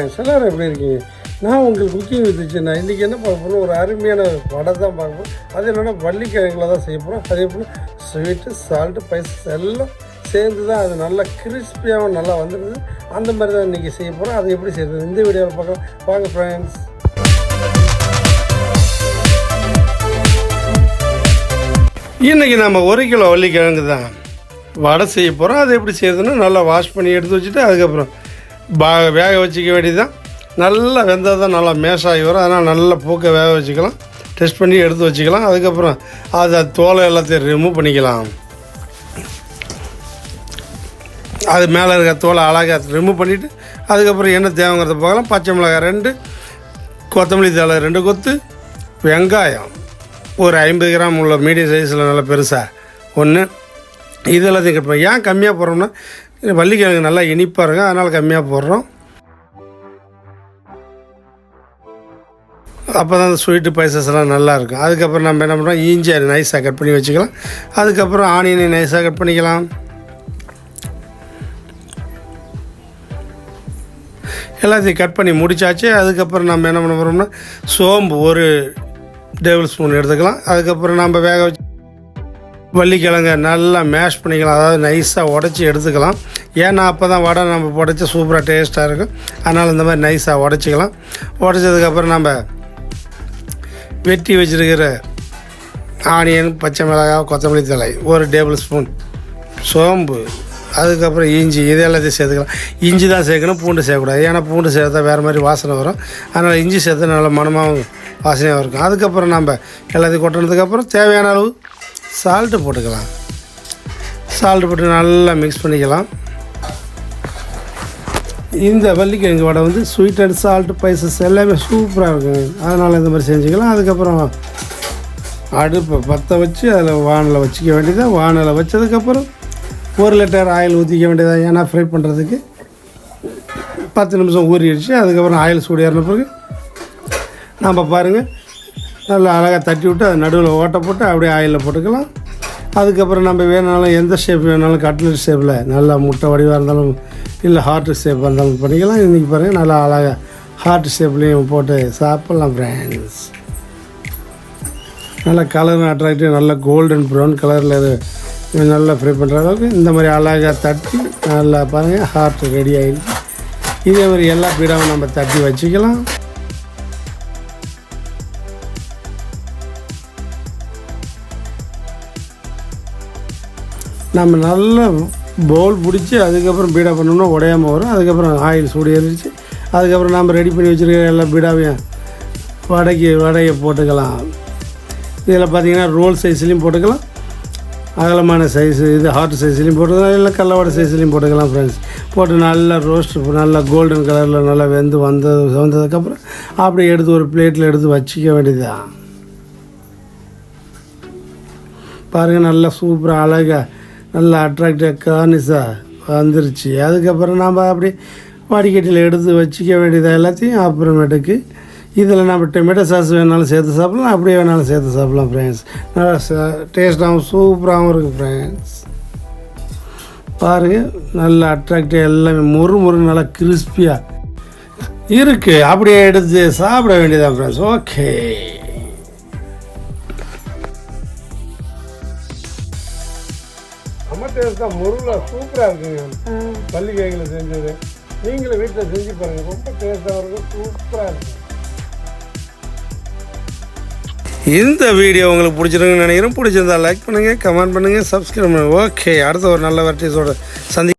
Friends, எல்லோரும் எப்படி இருக்கீங்க? நான் உங்களுக்கு குக்கிங் வித்துச்சுன்னா இன்றைக்கி என்ன பார்க்க போகிறோம், ஒரு அருமையான வடை தான் பார்க்க போகிறோம். அது என்னென்னா வள்ளிக்கிழங்குல தான் செய்ய போகிறோம். அதே போல் ஸ்வீட்டு, சால்ட்டு, ஸ்பைசஸ் எல்லாம் சேர்ந்து தான் அது நல்லா கிறிஸ்பியாகவும் நல்லா வந்துடுது. அந்த மாதிரி தான் இன்றைக்கி செய்ய போகிறோம். அதை எப்படி செய்கிறது இந்த வீடியோவில் பார்க்கலாம். வாங்க ஃப்ரெண்ட்ஸ். இன்றைக்கி நம்ம 1 கிலோ வள்ளிக்கிழங்கு தான் வடை செய்ய போகிறோம். அது எப்படி செய்யறதுன்னா நல்லா வாஷ் பண்ணி எடுத்து வச்சுட்டு அதுக்கப்புறம் வேக வச்சுக்க வேண்டியது தான். நல்லா வெந்தால் தான் நல்லா மேஷாகி வரும். அதனால் நல்லா பூக்க வேக வச்சுக்கலாம். டெஸ்ட் பண்ணி எடுத்து வச்சுக்கலாம். அதுக்கப்புறம் அதை தோலை எல்லாத்தையும் ரிமூவ் பண்ணிக்கலாம். அது மேலே இருக்க தோலை அழகாக ரிமூவ் பண்ணிவிட்டு அதுக்கப்புறம் என்ன தேவைங்கிறத பார்க்கலாம். பச்சை மிளகாய் 2, கொத்தமல்லி தழை 2 கொத்து, வெங்காயம் ஒரு 50 கிராம் உள்ள மீடியம் சைஸில் நல்லா பெருசாக 1. இது எல்லாத்தையும் கட் பண்ணி ஏன் கம்மியாக போடுறோம்னா வள்ளிக்கிழங்கு நல்லா இனிப்பாக இருக்கும், அதனால் கம்மியாக போடுறோம். அப்போ தான் அந்த ஸ்வீட்டு ஸ்பைசஸ்லாம் நல்லாயிருக்கும். அதுக்கப்புறம் நம்ம என்ன பண்ணுறோம், இஞ்சி நைஸாக கட் பண்ணி வச்சுக்கலாம். அதுக்கப்புறம் ஆனியனை நைஸாக கட் பண்ணிக்கலாம். எல்லாத்தையும் கட் பண்ணி முடித்தாச்சு. அதுக்கப்புறம் நம்ம என்ன பண்ண போகிறோம்னா சோம்பு 1 டேபிள் ஸ்பூன் எடுத்துக்கலாம். அதுக்கப்புறம் நம்ம வேக வச்சு வள்ளிக்கிழங்க நல்லா மேஷ் பண்ணிக்கலாம். அதாவது நைஸாக உடச்சி எடுத்துக்கலாம். ஏன்னா அப்போ தான் வடை நம்ம உடச்சி சூப்பராக டேஸ்ட்டாக இருக்கும். அதனால் இந்த மாதிரி நைஸாக உடச்சிக்கலாம். உடச்சதுக்கப்புறம் நம்ம வெட்டி வச்சுருக்கிற ஆனியன், பச்சை மிளகாய், கொத்தமல்லி தழை 1 டேபிள் ஸ்பூன், சோம்பு, அதுக்கப்புறம் இஞ்சி, இது எல்லாத்தையும் சேர்த்துக்கலாம். இஞ்சி தான் சேர்க்கணும், பூண்டு சேர்க்கக்கூடாது. ஏன்னா பூண்டு சேர்த்தா வேறு மாதிரி வாசனை வரும். அதனால் இஞ்சி சேர்த்து நல்லா மணமாகவும் வாசனையாக இருக்கும். அதுக்கப்புறம் நம்ம எல்லாத்தையும் கொட்டினதுக்கப்புறம் தேவையான அளவு சால்ட்டு போட்டுக்கலாம். சால்ட்டு போட்டு நல்லா மிக்ஸ் பண்ணிக்கலாம். இந்த வள்ளிக்கிழங்கு வடை வந்து ஸ்வீட் அண்ட் சால்ட்டு ஸ்பைசஸ் எல்லாமே சூப்பராக இருக்குங்க. அதனால் இந்த மாதிரி செஞ்சுக்கலாம். அதுக்கப்புறம் அடுப்பை பற்ற வச்சு அதில் வானலை வச்சுக்க வேண்டியதாக. வானலை வச்சதுக்கப்புறம் 1 லிட்டர் ஆயில் ஊற்றிக்க வேண்டியதாக. ஏன்னா ஃப்ரை பண்ணுறதுக்கு 10 நிமிஷம் ஊறிடுச்சு. அதுக்கப்புறம் ஆயில் சூடு ஏறின பிறகு நம்ம பாருங்கள் நல்லா அழகாக தட்டி விட்டு அது நடுவில் ஓட்டை போட்டு அப்படியே ஆயிலில் போட்டுக்கலாம். அதுக்கப்புறம் நம்ம வேணாலும் எந்த ஷேப் வேணாலும் கட்லெட் ஷேப்பில் நல்லா முட்டை வடிவாக இருந்தாலும் இல்லை ஹார்ட் ஷேப்பாக இருந்தாலும் பண்ணிக்கலாம். இன்றைக்கி பாருங்கள் நல்லா அழகாக ஹார்ட் ஷேப்லேயும் போட்டு சாப்பிட்லாம் ஃப்ரெண்ட்ஸ். நல்லா கலரும் அட்ராக்டிவ், நல்லா கோல்டன் ப்ரௌன் கலரில் நல்லா ஃப்ரை பண்ணுற அளவுக்கு இந்த மாதிரி அழகாக தட்டி நல்லா பாருங்கள் ஹார்ட் ரெடி ஆகிடுச்சு. இதே மாதிரி எல்லா பீடாவும் நம்ம தட்டி வச்சுக்கலாம். நம்ம நல்லா பவுல் பிடிச்சி அதுக்கப்புறம் பீடா பண்ணோம்னா உடையாமல் வரும். அதுக்கப்புறம் ஆயில் சூடு ஏறிச்சு. அதுக்கப்புறம் நம்ம ரெடி பண்ணி வச்சுருக்க எல்லா பீடாவையும் வடையை போட்டுக்கலாம். இதில் பார்த்திங்கன்னா ரோல் சைஸ்லேயும் போட்டுக்கலாம், அகலமான சைஸு இது ஹார்ட் சைஸ்லேயும் போட்டுக்கலாம், இல்லை கடலவடை சைஸ்லேயும் போட்டுக்கலாம் ஃப்ரெண்ட்ஸ். போட்டு நல்லா ரோஸ்ட் நல்லா கோல்டன் கலரில் நல்லா வந்ததுக்கப்புறம் அப்படியே எடுத்து ஒரு பிளேட்டில் எடுத்து வச்சிக்க வேண்டியதுதான். பாருங்கள் நல்லா சூப்பராக அழகாக நல்லா அட்ராக்டிவாக கார்னிஷாக வந்துருச்சு. அதுக்கப்புறம் நம்ம அப்படி வடிகட்டியில் எடுத்து வச்சிக்க வேண்டியதாக எல்லாத்தையும். அப்புறமேட்டுக்கு இதில் நம்ம டொமேட்டோ சாஸ் வேணாலும் சேர்த்து சாப்பிட்லாம், அப்படியே வேணாலும் சேர்த்து சாப்பிட்லாம் ஃப்ரெண்ட்ஸ். நல்லா டேஸ்ட்டாகவும் சூப்பராகவும் இருக்குது ஃப்ரெண்ட்ஸ். பாருங்கள் நல்லா அட்ராக்டிவாக எல்லாமே மொறு நல்லா கிறிஸ்பியாக இருக்குது. அப்படியே எடுத்து சாப்பிட வேண்டியதான் ஃப்ரெண்ட்ஸ். ஓகே, ரொம்ப டேஸ்ட்டாக முருகலாக சூப்பராக இருக்குங்க. வள்ளிக்கிழங்குல செஞ்சது நீங்களும் வீட்டில் செஞ்சு பாருங்கள். ரொம்ப டேஸ்ட்டாக இருக்கும், சூப்பராக இருக்கும். இந்த வீடியோ உங்களுக்கு பிடிச்சிருக்குன்னு நினைக்கிறேன். பிடிச்சிருந்தா லைக் பண்ணுங்கள், கமெண்ட் பண்ணுங்கள், சப்ஸ்கிரைப் பண்ணுங்கள். ஓகே, அடுத்த ஒரு நல்ல வெரைட்டிஸோட சந்தி